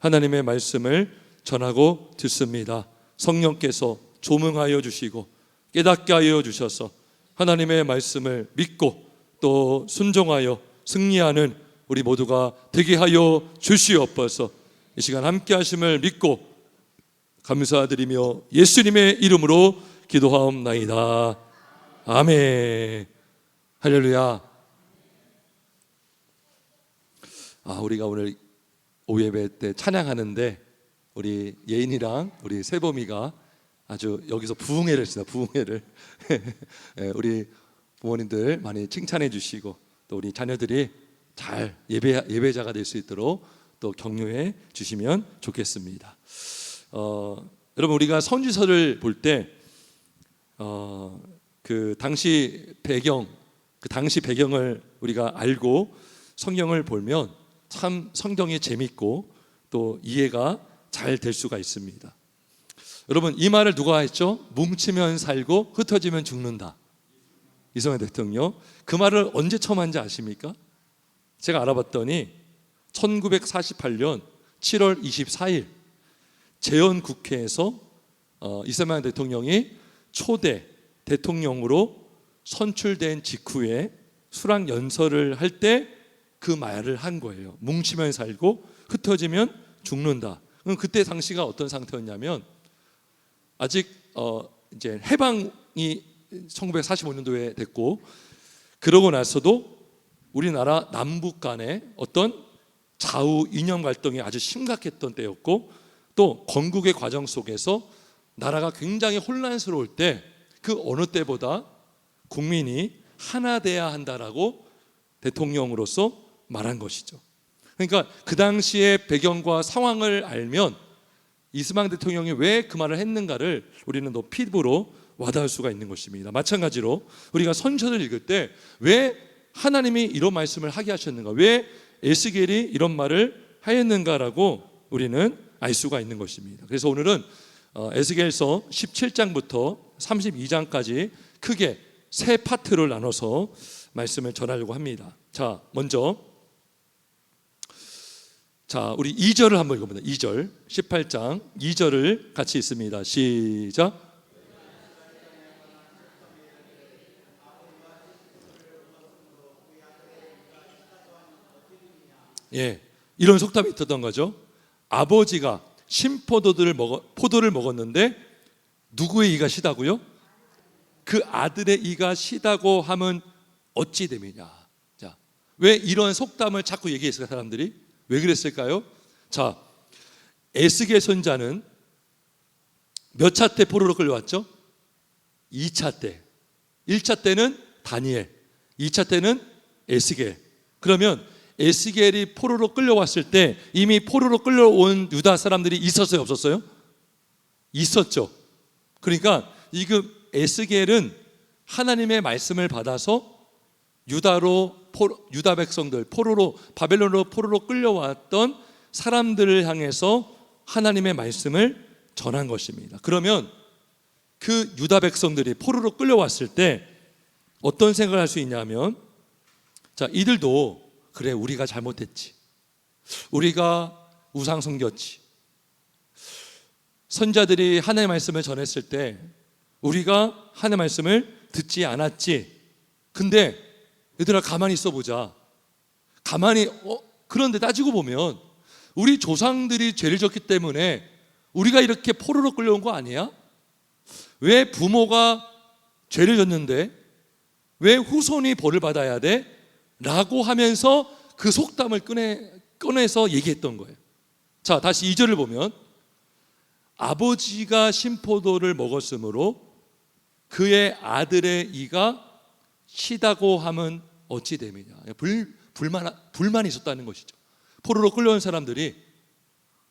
하나님의 말씀을 전하고 듣습니다. 성령께서 조명하여 주시고 깨닫게 하여 주셔서 하나님의 말씀을 믿고 또 순종하여 승리하는 우리 모두가 되게 하여 주시옵소서. 이 시간 함께 하심을 믿고 감사드리며 예수님의 이름으로 기도하옵나이다. 아멘. 할렐루야. 우리가 오늘 오후 예배 때 찬양하는데 우리 예인이랑 우리 세범이가 아주 여기서 부흥회를 했습니다. 부흥회를 우리 부모님들 많이 칭찬해 주시고 또 우리 자녀들이 잘 예배자가 될 수 있도록 또 격려해 주시면 좋겠습니다. 여러분, 우리가 선지서를 볼 때 그 당시 배경을 우리가 알고 성경을 보면 참 성경이 재밌고 또 이해가 잘 될 수가 있습니다. 여러분, 이 말을 누가 했죠? 뭉치면 살고 흩어지면 죽는다. 이승만 대통령. 그 말을 언제 처음 한지 아십니까? 제가 알아봤더니 1948년 7월 24일 재헌국회에서 이승만 대통령이 초대 대통령으로 선출된 직후에 수락 연설을 할 때 그 말을 한 거예요. 뭉치면 살고 흩어지면 죽는다. 그럼 그때 당시가 어떤 상태였냐면 아직 이제 해방이 1945년도에 됐고, 그러고 나서도 우리나라 남북 간의 어떤 좌우 이념 갈등이 아주 심각했던 때였고, 또 건국의 과정 속에서 나라가 굉장히 혼란스러울 때 그 어느 때보다 국민이 하나 돼야 한다라고 대통령으로서 말한 것이죠. 그러니까 그 당시의 배경과 상황을 알면 이승만 대통령이 왜 그 말을 했는가를 우리는 더 피부로 와닿을 수가 있는 것입니다. 마찬가지로 우리가 선지서를 읽을 때 왜 하나님이 이런 말씀을 하게 하셨는가, 왜 에스겔이 이런 말을 하였는가라고 우리는 알 수가 있는 것입니다. 그래서 오늘은 에스겔서 17장부터 32장까지 크게 세 파트를 나눠서 말씀을 전하려고 합니다. 자, 먼저 우리 2절을 한번 읽어봅니다. 2절, 18장 2절을 같이 읽습니다. 시작. 이런 속담이 있었던 거죠. 아버지가 포도를 먹었는데 누구의 이가 시다고요? 그 아들의 이가 시다고 하면 어찌 됨이냐. 자, 왜 이런 속담을 자꾸 얘기했을까, 사람들이? 왜 그랬을까요? 자, 에스겔 선자는 몇 차 때 포로로 끌려왔죠? 2차 때. 1차 때는 다니엘, 2차 때는 에스겔. 그러면 에스겔이 포로로 끌려왔을 때 이미 포로로 끌려온 유다 사람들이 있었어요, 없었어요? 있었죠. 그러니까 에스겔은 하나님의 말씀을 받아서 유다 백성들, 바벨론으로 포로로 끌려왔던 사람들을 향해서 하나님의 말씀을 전한 것입니다. 그러면 그 유다 백성들이 포로로 끌려왔을 때 어떤 생각을 할 수 있냐면, 자, 이들도 그래, 우리가 잘못했지, 우리가 우상 섬겼지, 선자들이 하나님의 말씀을 전했을 때 우리가 하나님의 말씀을 듣지 않았지. 근데 얘들아, 가만히 있어보자. 그런데 따지고 보면 우리 조상들이 죄를 졌기 때문에 우리가 이렇게 포로로 끌려온 거 아니야? 왜 부모가 죄를 졌는데 왜 후손이 벌을 받아야 돼? 라고 하면서 그 속담을 꺼내서 얘기했던 거예요. 자, 다시 2절을 보면 아버지가 신포도를 먹었으므로 그의 아들의 이가 시다고 하면 어찌 됨이냐. 불만이 있었다는 것이죠. 포로로 끌려온 사람들이,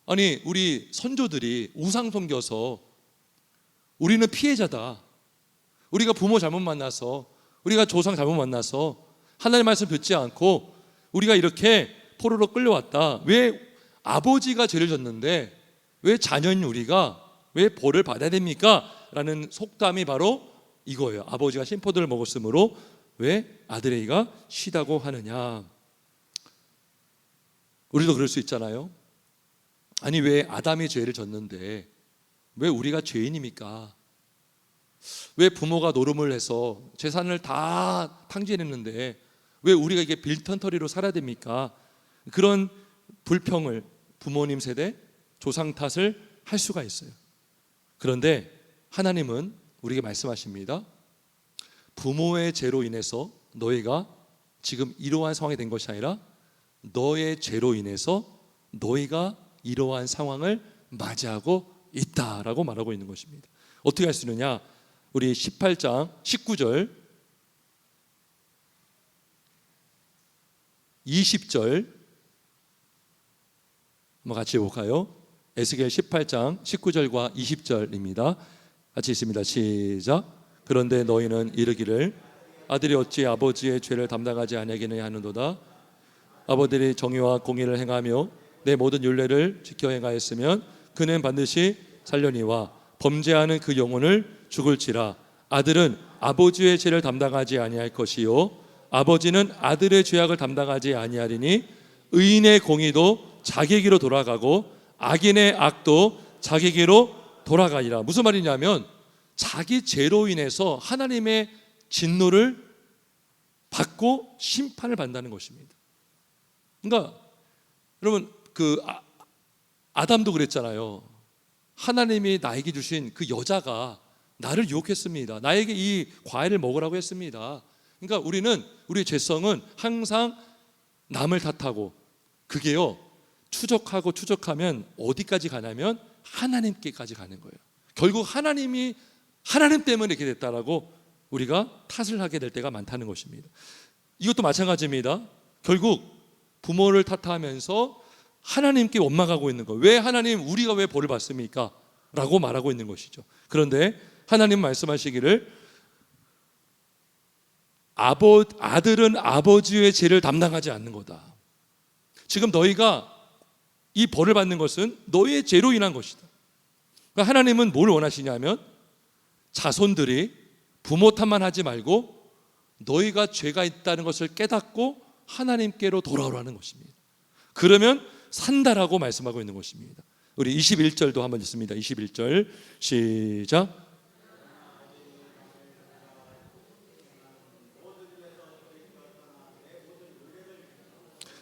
아니, 우리 선조들이 우상 섬겨서 우리는 피해자다, 우리가 부모 잘못 만나서, 우리가 조상 잘못 만나서 하나님의 말씀 듣지 않고 우리가 이렇게 포로로 끌려왔다. 왜 아버지가 죄를 졌는데 왜 자녀인 우리가 왜 벌을 받아야 됩니까? 라는 속담이 바로 이거예요. 아버지가 신포도를 먹었으므로 왜 아들의 이가 시다고 하느냐. 우리도 그럴 수 있잖아요. 아니 왜 아담이 죄를 졌는데 왜 우리가 죄인입니까? 왜 부모가 노름을 해서 재산을 다 탕진했는데 왜 우리가 이게 빌턴터리로 살아야 됩니까? 그런 불평을 부모님 세대, 조상 탓을 할 수가 있어요. 그런데 하나님은 우리에게 말씀하십니다. 부모의 죄로 인해서 너희가 지금 이러한 상황이 된 것이 아니라 너의 죄로 인해서 너희가 이러한 상황을 맞이하고 있다라고 말하고 있는 것입니다. 어떻게 할 수 있느냐? 우리 18장 19절 20절 한번 같이 볼까요? 에스겔 18장 19절과 20절입니다. 같이 있습니다. 시작. 그런데 너희는 이르기를 아들이 어찌 아버지의 죄를 담당하지 아니하겠느냐 하는도다. 아버들이 정의와 공의를 행하며 내 모든 율례를 지켜 행하였으면 그는 반드시 살려니와 범죄하는 그 영혼을 죽을지라. 아들은 아버지의 죄를 담당하지 아니할 것이요 아버지는 아들의 죄악을 담당하지 아니하리니 의인의 공의도 자기에게로 돌아가고 악인의 악도 자기에게로 돌아가니라. 무슨 말이냐면 자기 죄로 인해서 하나님의 진노를 받고 심판을 받는다는 것입니다. 그러니까 여러분 아담도 그랬잖아요. 하나님이 나에게 주신 그 여자가 나를 유혹했습니다. 나에게 이 과일을 먹으라고 했습니다. 그러니까 우리의 죄성은 항상 남을 탓하고 그게요 추적하고 추적하면 어디까지 가냐면 하나님께까지 가는 거예요. 결국 하나님 때문에 이렇게 됐다라고 우리가 탓을 하게 될 때가 많다는 것입니다. 이것도 마찬가지입니다. 결국 부모를 탓하면서 하나님께 원망하고 있는 거예요. 왜 하나님 우리가 왜 벌을 받습니까? 라고 말하고 있는 것이죠. 그런데 하나님 말씀하시기를 아들은 아버지의 죄를 담당하지 않는 거다. 지금 너희가 이 벌을 받는 것은 너희의 죄로 인한 것이다. 그러니까 하나님은 뭘 원하시냐면 자손들이 부모 탓만 하지 말고 너희가 죄가 있다는 것을 깨닫고 하나님께로 돌아오라는 것입니다. 그러면 산다라고 말씀하고 있는 것입니다. 우리 21절도 한번 읽습니다. 21절 시작.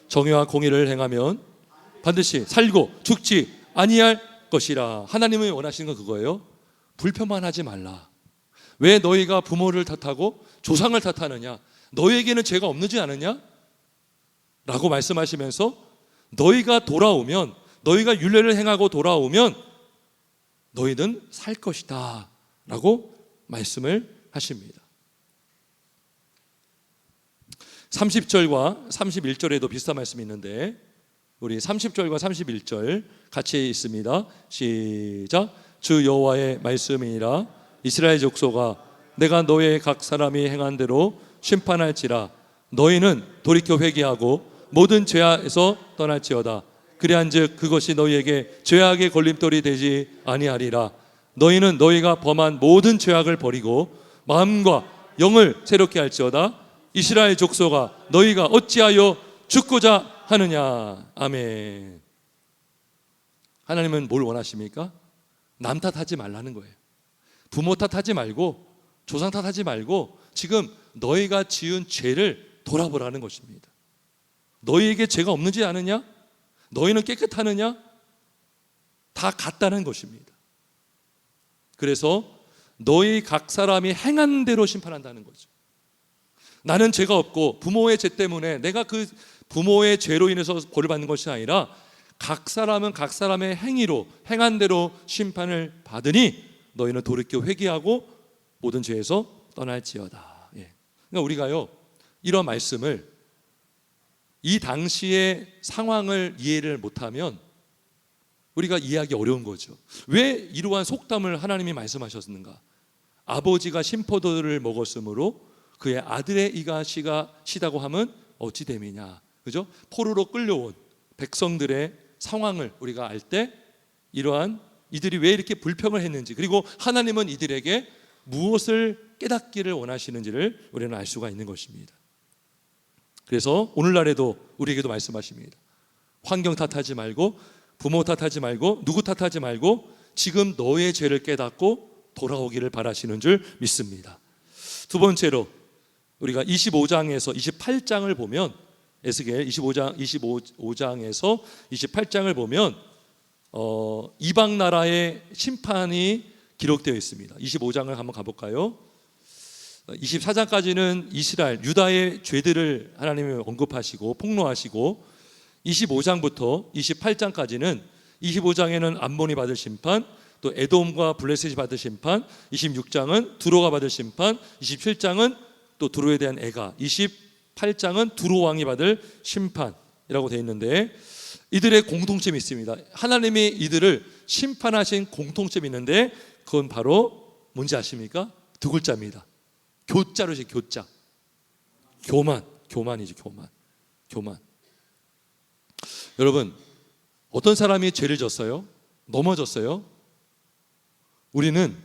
정의와 공의를 행하면 반드시 살고 죽지 아니할 것이라. 하나님이 원하시는 건 그거예요. 불평만 하지 말라. 왜 너희가 부모를 탓하고 조상을 탓하느냐? 너희에게는 죄가 없는지 않느냐? 라고 말씀하시면서 너희가 돌아오면, 너희가 율례를 행하고 돌아오면 너희는 살 것이다 라고 말씀을 하십니다. 30절과 31절에도 비슷한 말씀이 있는데 우리 30절과 31절 같이 있습니다. 시작. 주 여호와의 말씀이니라. 이스라엘 족속아, 내가 너의 각 사람이 행한 대로 심판할지라. 너희는 돌이켜 회개하고 모든 죄악에서 떠날지어다. 그리한즉 그것이 너희에게 죄악의 걸림돌이 되지 아니하리라. 너희는 너희가 범한 모든 죄악을 버리고 마음과 영을 새롭게 할지어다. 이스라엘 족속아, 너희가 어찌하여 죽고자 하느냐. 아멘. 하나님은 뭘 원하십니까? 남 탓하지 말라는 거예요. 부모 탓하지 말고 조상 탓하지 말고 지금 너희가 지은 죄를 돌아보라는 것입니다. 너희에게 죄가 없는지 아느냐? 너희는 깨끗하느냐? 다 같다는 것입니다. 그래서 너희 각 사람이 행한 대로 심판한다는 거죠. 나는 죄가 없고 부모의 죄 때문에 내가 그 부모의 죄로 인해서 벌을 받는 것이 아니라 각 사람은 각 사람의 행위로 행한 대로 심판을 받으니 너희는 돌이켜 회개하고 모든 죄에서 떠날지어다. 그러니까 우리가요 이런 말씀을 이 당시의 상황을 이해를 못하면 우리가 이해하기 어려운 거죠. 왜 이러한 속담을 하나님이 말씀하셨는가? 아버지가 신포도를 먹었으므로 그의 아들의 이가 시다고 하면 어찌 됨이냐. 그죠? 포로로 끌려온 백성들의 상황을 우리가 알 때 이러한 이들이 왜 이렇게 불평을 했는지, 그리고 하나님은 이들에게 무엇을 깨닫기를 원하시는지를 우리는 알 수가 있는 것입니다. 그래서 오늘날에도 우리에게도 말씀하십니다. 환경 탓하지 말고 부모 탓하지 말고 누구 탓하지 말고 지금 너의 죄를 깨닫고 돌아오기를 바라시는 줄 믿습니다. 두 번째로 우리가 25장에서 28장을 보면 에스겔 25장에서 28장을 보면 이방 나라의 심판이 기록되어 있습니다. 25장을 한번 가볼까요? 24장까지는 이스라엘, 유다의 죄들을 하나님이 언급하시고 폭로하시고 25장부터 28장까지는 25장에는 암몬이 받을 심판, 또 에돔과 블레셋이 받을 심판, 26장은 두로가 받을 심판, 27장은 또 두로에 대한 애가, 28장은 두로 왕이 받을 심판이라고 되어 있는데 이들의 공통점이 있습니다. 하나님이 이들을 심판하신 공통점이 있는데 그건 바로 뭔지 아십니까? 두 글자입니다. 교자로 시 교자. 교만이죠. 교만. 여러분, 어떤 사람이 죄를 졌어요? 넘어졌어요? 우리는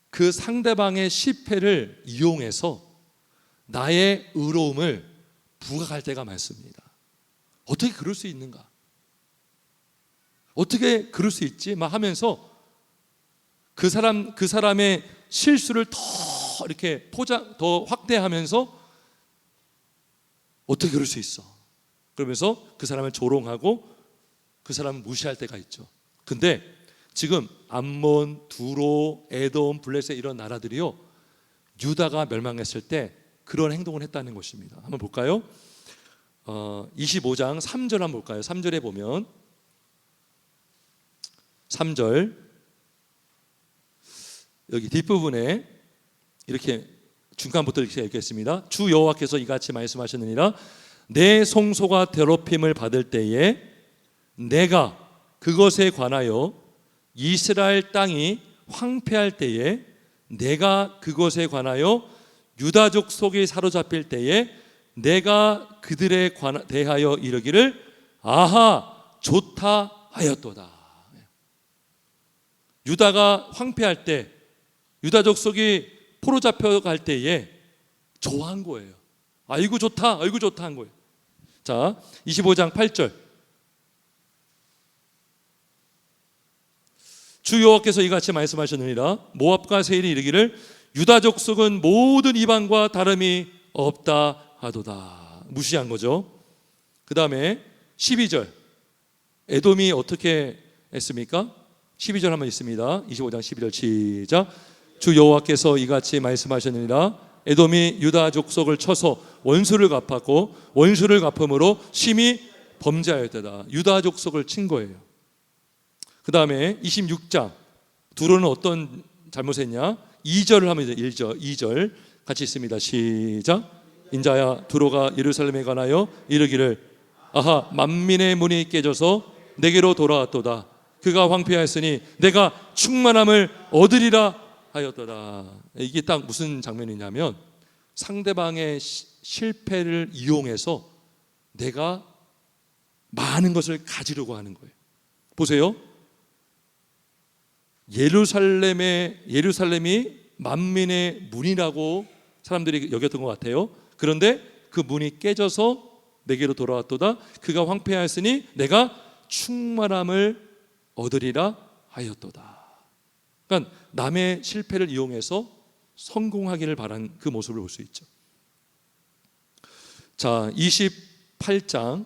그 상대방의 실패를 이용해서 나의 의로움을 부각할 때가 많습니다. 어떻게 그럴 수 있는가? 어떻게 그럴 수 있지? 막 하면서 그 사람의 실수를 더 이렇게 더 확대하면서 어떻게 그럴 수 있어? 그러면서 그 사람을 조롱하고 그 사람을 무시할 때가 있죠. 근데 지금 암몬, 두로, 에돔, 블레셋 이런 나라들이요, 유다가 멸망했을 때 그런 행동을 했다는 것입니다. 한번 볼까요? 25장 3절 한번 볼까요? 3절에 보면 3절 여기 뒷부분에 이렇게 중간부터 이렇게 읽겠습니다. 주 여호와께서 이같이 말씀하셨느니라 내 성소가 더럽힘을 받을 때에 내가 그것에 관하여 이스라엘 땅이 황폐할 때에 내가 그것에 관하여 유다족 속이 사로잡힐 때에 내가 그들에 대하여 이르기를 아하 좋다 하였도다. 유다가 황폐할 때 유다족 속이 포로 잡혀갈 때에 좋아한 거예요. 아이고 좋다 한 거예요. 자, 25장 8절 주 여호와께서 이같이 말씀하셨느니라 모압과 세일이 이르기를 유다족 속은 모든 이방과 다름이 없다 하도다. 무시한 거죠. 그 다음에 12절 에돔이 어떻게 했습니까? 12절 한번 있습니다. 25장 12절 시작. 주 여호와께서 이같이 말씀하셨느니라 에돔이 유다 족속을 쳐서 원수를 갚았고 원수를 갚음으로 심히 범죄하였다. 유다 족속을 친 거예요. 그 다음에 26장 두로는 어떤 잘못했냐? 2절을 하면 2절 같이 있습니다. 시작. 인자야 두로가 예루살렘에 관하여 이르기를 아하 만민의 문이 깨져서 내게로 돌아왔도다. 그가 황폐하였으니 내가 충만함을 얻으리라 하였도다. 이게 딱 무슨 장면이냐면 상대방의 실패를 이용해서 내가 많은 것을 가지려고 하는 거예요. 보세요. 예루살렘이 만민의 문이라고 사람들이 여겼던 것 같아요. 그런데 그 문이 깨져서 내게로 돌아왔도다. 그가 황폐하였으니 내가 충만함을 얻으리라 하였도다. 그러니까 남의 실패를 이용해서 성공하기를 바란 그 모습을 볼 수 있죠. 자, 28장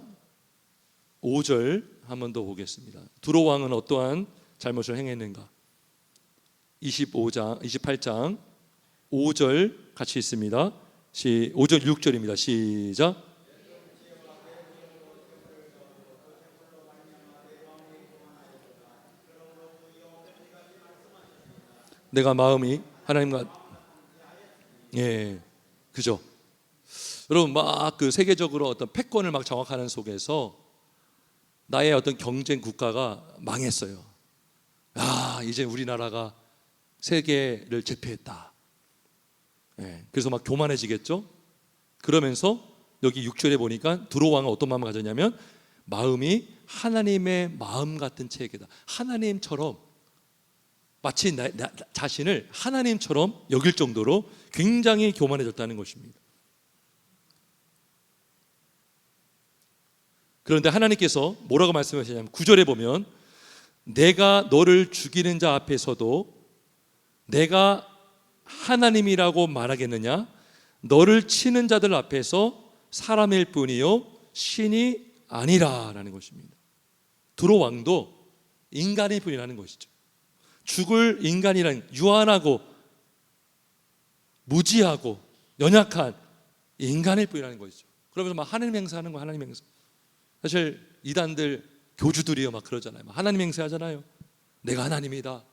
5절 한 번 더 보겠습니다. 두로 왕은 어떠한 잘못을 행했는가? 28장 5절 같이 있습니다. 5절 6절입니다. 시작. 내가 마음이 하나님과 그죠? 여러분 막 그 세계적으로 어떤 패권을 막 장악하는 속에서 나의 어떤 경쟁 국가가 망했어요. 이제 우리나라가 세계를 제패했다. 그래서 막 교만해지겠죠? 그러면서 여기 6절에 보니까 두로 왕은 어떤 마음을 가졌냐면 마음이 하나님의 마음 같은 체계다. 하나님처럼 마치 나 자신을 하나님처럼 여길 정도로 굉장히 교만해졌다는 것입니다. 그런데 하나님께서 뭐라고 말씀하시냐면 9절에 보면 내가 너를 죽이는 자 앞에서도 내가 하나님이라고 말하겠느냐? 너를 치는 자들 앞에서 사람일 뿐이요 신이 아니라라는 것입니다. 두로 왕도 인간일 뿐이라는 것이죠. 죽을 인간이란 유한하고 무지하고 연약한 인간일 뿐이라는 것이죠. 그러면서 막 하나님 행사하는 거, 하나님 행사. 사실 이단들 교주들이요 막 그러잖아요. 막 하나님 행세하잖아요. 내가 하나님이다.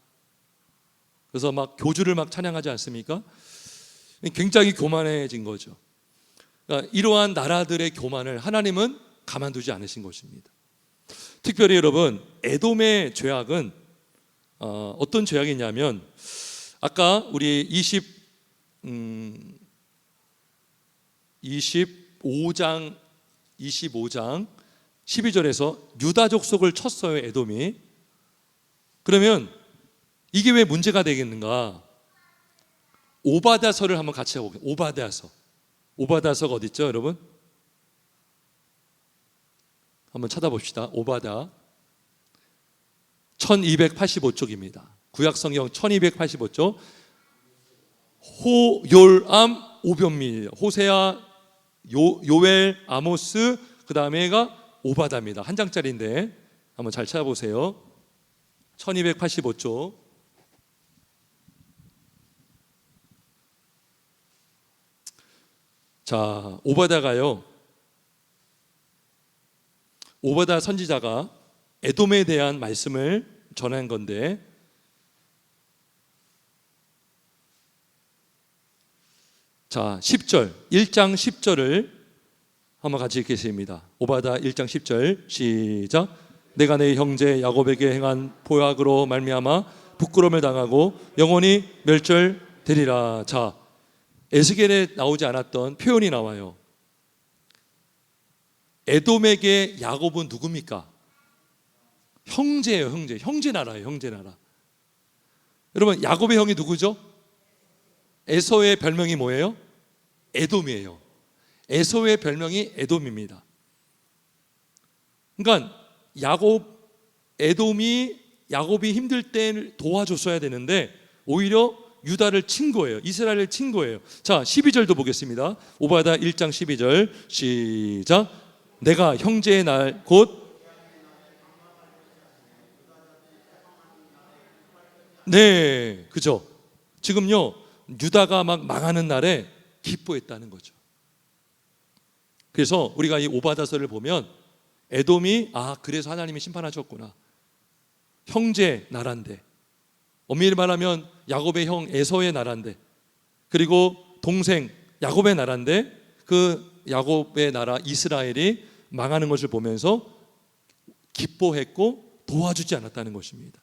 그래서 막 교주를 막 찬양하지 않습니까? 굉장히 교만해진 거죠. 그러니까 이러한 나라들의 교만을 하나님은 가만두지 않으신 것입니다. 특별히 여러분, 에돔의 죄악은 어떤 죄악이냐면 아까 우리 25장 12절에서 유다 족속을 쳤어요, 에돔이. 그러면 이게 왜 문제가 되겠는가? 오바댜서를 한번 같이 해보겠습니다. 오바댜서가 어디 있죠, 여러분? 한번 찾아봅시다. 오바댜 1285쪽입니다. 구약성경 1285쪽. 호욜암 오변미, 호세아, 요엘, 아모스, 그 다음에가 오바댜입니다. 한 장짜리인데 한번 잘 찾아보세요. 1285쪽. 자, 오바댜 선지자가 에돔에 대한 말씀을 전한 건데, 자 10절 1장 10절을 한번 같이 읽겠습니다. 오바댜 1장 10절 시작. 내가 내 형제 야곱에게 행한 보약으로 말미암아 부끄러움을 당하고 영원히 멸절되리라. 자, 에스겔에 나오지 않았던 표현이 나와요. 에돔에게 야곱은 누굽니까? 형제예요. 형제 나라예요. 형제 나라. 여러분, 야곱의 형이 누구죠? 에서의 별명이 뭐예요? 에돔이에요. 에서의 별명이 에돔입니다. 그러니까 에돔이 야곱이 힘들 때 도와줬어야 되는데 오히려 유다를 친 거예요. 이스라엘을 친 거예요. 자, 12절도 보겠습니다. 오바댜 1장 12절 시작. 내가 형제의 날 곧 네, 그죠. 지금요 유다가 막 망하는 날에 기뻐했다는 거죠. 그래서 우리가 이 오바댜서를 보면 에돔이 그래서 하나님이 심판하셨구나. 형제 나라인데, 엄밀히 말하면 야곱의 형 에서의 나라인데, 그리고 동생 야곱의 나라인데 그 야곱의 나라 이스라엘이 망하는 것을 보면서 기뻐했고 도와주지 않았다는 것입니다.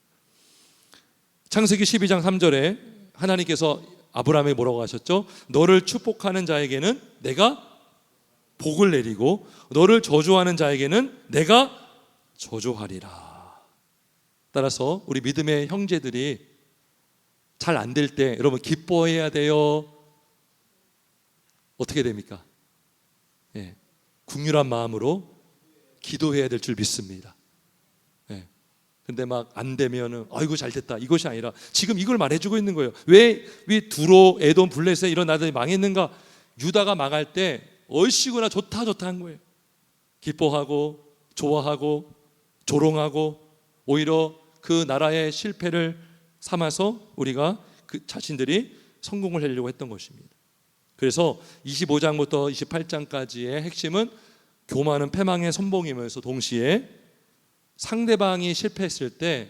창세기 12장 3절에 하나님께서 아브라함에게 뭐라고 하셨죠? 너를 축복하는 자에게는 내가 복을 내리고 너를 저주하는 자에게는 내가 저주하리라. 따라서 우리 믿음의 형제들이 잘 안 될 때 여러분 기뻐해야 돼요? 어떻게 됩니까? 국률한 마음으로 기도해야 될 줄 믿습니다. 근데 막 안 되면은 아이고 잘 됐다, 이것이 아니라 지금 이걸 말해주고 있는 거예요. 왜 두로, 에돔, 블레셋 이런 나라들이 망했는가? 유다가 망할 때 얼씨구나 좋다 한 거예요. 기뻐하고 좋아하고 조롱하고 오히려 그 나라의 실패를 삼아서 우리가 그 자신들이 성공을 하려고 했던 것입니다. 그래서 25장부터 28장까지의 핵심은 교만은 패망의 선봉이면서 동시에 상대방이 실패했을 때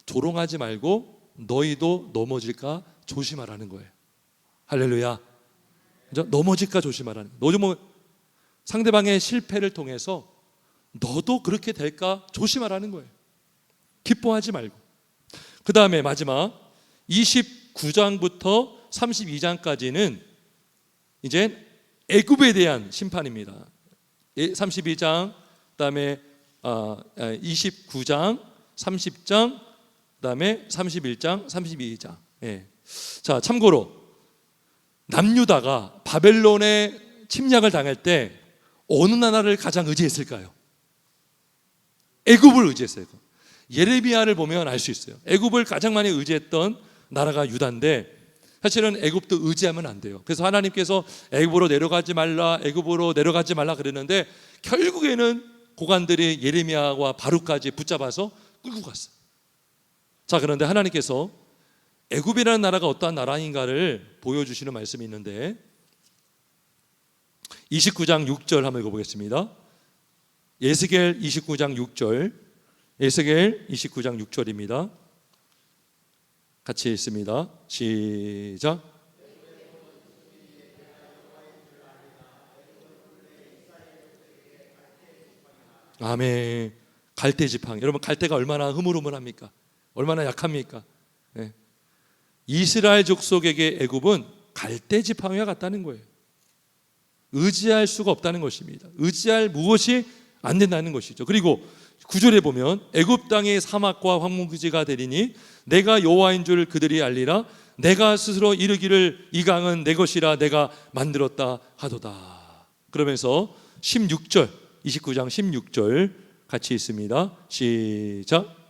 조롱하지 말고 너희도 넘어질까 조심하라는 거예요. 할렐루야. 그죠? 넘어질까 조심하라는 거예요. 너도 상대방의 실패를 통해서 너도 그렇게 될까 조심하라는 거예요. 기뻐하지 말고. 그 다음에 마지막 29장부터 32장까지는 이제 애굽에 대한 심판입니다. 32장, 그다음에 29장, 30장, 그다음에 31장, 32장. 자, 참고로 남유다가 바벨론의 침략을 당할 때 어느 나라를 가장 의지했을까요? 애굽을 의지했어요. 예레미야를 보면 알 수 있어요. 애굽을 가장 많이 의지했던 나라가 유다인데 사실은 애굽도 의지하면 안 돼요. 그래서 하나님께서 애굽으로 내려가지 말라, 애굽으로 내려가지 말라 그랬는데 결국에는 고관들이 예레미야와 바룩까지 붙잡아서 끌고 갔어요. 자, 그런데 하나님께서 애굽이라는 나라가 어떠한 나라인가를 보여주시는 말씀이 있는데 29장 6절 한번 읽어보겠습니다. 에스겔 29장 6절, 에스겔 29장 6절입니다. 같이 읽습니다. 시작. 아멘. 갈대 지팡이. 여러분, 갈대가 얼마나 흐물흐물합니까? 얼마나 약합니까? 네. 이스라엘 족속에게 애굽은 갈대 지팡이와 같다는 거예요. 의지할 수가 없다는 것입니다. 의지할 무엇이 안 된다는 것이죠. 그리고 9절에 보면 애굽 땅의 사막과 황무지가 되리니 내가 여호와인 줄 그들이 알리라. 내가 스스로 이르기를 이 강은 내 것이라 내가 만들었다 하도다. 그러면서 16절, 29장 16절 같이 있습니다. 시작.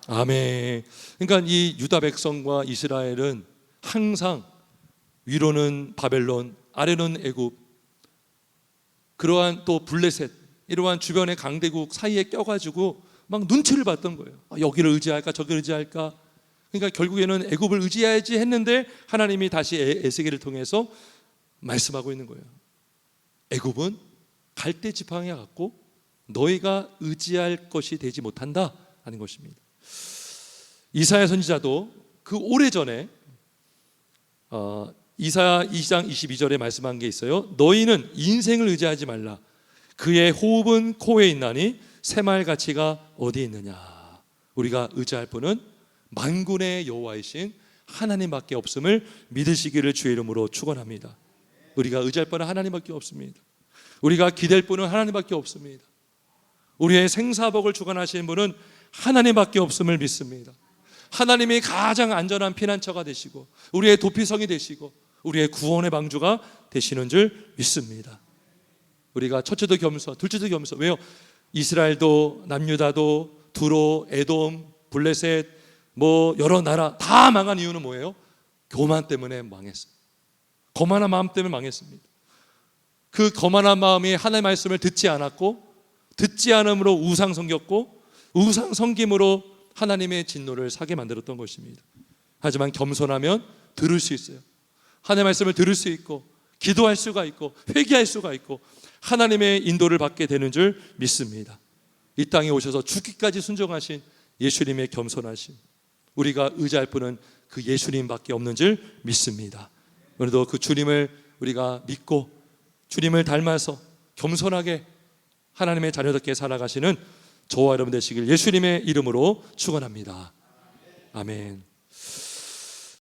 아멘. 그러니까 이 유다 백성과 이스라엘은 항상 위로는 바벨론, 아래는 애굽, 그러한 또 블레셋, 이러한 주변의 강대국 사이에 껴가지고 막 눈치를 봤던 거예요. 여기를 의지할까 저기를 의지할까. 그러니까 결국에는 애굽을 의지해야지 했는데 하나님이 다시 에스겔을 통해서 말씀하고 있는 거예요. 애굽은 갈대 지팡이와 같고 너희가 의지할 것이 되지 못한다 하는 것입니다. 이사야 선지자도 그 오래전에 이사야 2장 22절에 말씀한 게 있어요. 너희는 인생을 의지하지 말라. 그의 호흡은 코에 있나니 새말 가치가 어디에 있느냐. 우리가 의지할 분은 만군의 여호와이신 하나님밖에 없음을 믿으시기를 주의 이름으로 축원합니다. 우리가 의지할 분은 하나님밖에 없습니다. 우리가 기댈 분은 하나님밖에 없습니다. 우리의 생사복을 주관하시는 분은 하나님밖에 없음을 믿습니다. 하나님이 가장 안전한 피난처가 되시고 우리의 도피성이 되시고 우리의 구원의 방주가 되시는 줄 믿습니다. 우리가 첫째도 겸손, 둘째도 겸손. 왜요? 이스라엘도 남유다도 두로, 에돔, 블레셋 뭐 여러 나라 다 망한 이유는 뭐예요? 교만 때문에 망했어요. 거만한 마음 때문에 망했습니다. 그 거만한 마음이 하나님의 말씀을 듣지 않았고 듣지 않음으로 우상 섬겼고 우상 섬김으로 하나님의 진노를 사게 만들었던 것입니다. 하지만 겸손하면 들을 수 있어요. 하나님의 말씀을 들을 수 있고 기도할 수가 있고 회개할 수가 있고 하나님의 인도를 받게 되는 줄 믿습니다. 이 땅에 오셔서 죽기까지 순종하신 예수님의 겸손하심, 우리가 의지할 분은 그 예수님밖에 없는 줄 믿습니다. 오늘도 그 주님을 우리가 믿고 주님을 닮아서 겸손하게 하나님의 자녀답게 살아가시는 저와 여러분 되시길 예수님의 이름으로 축원합니다. 아멘.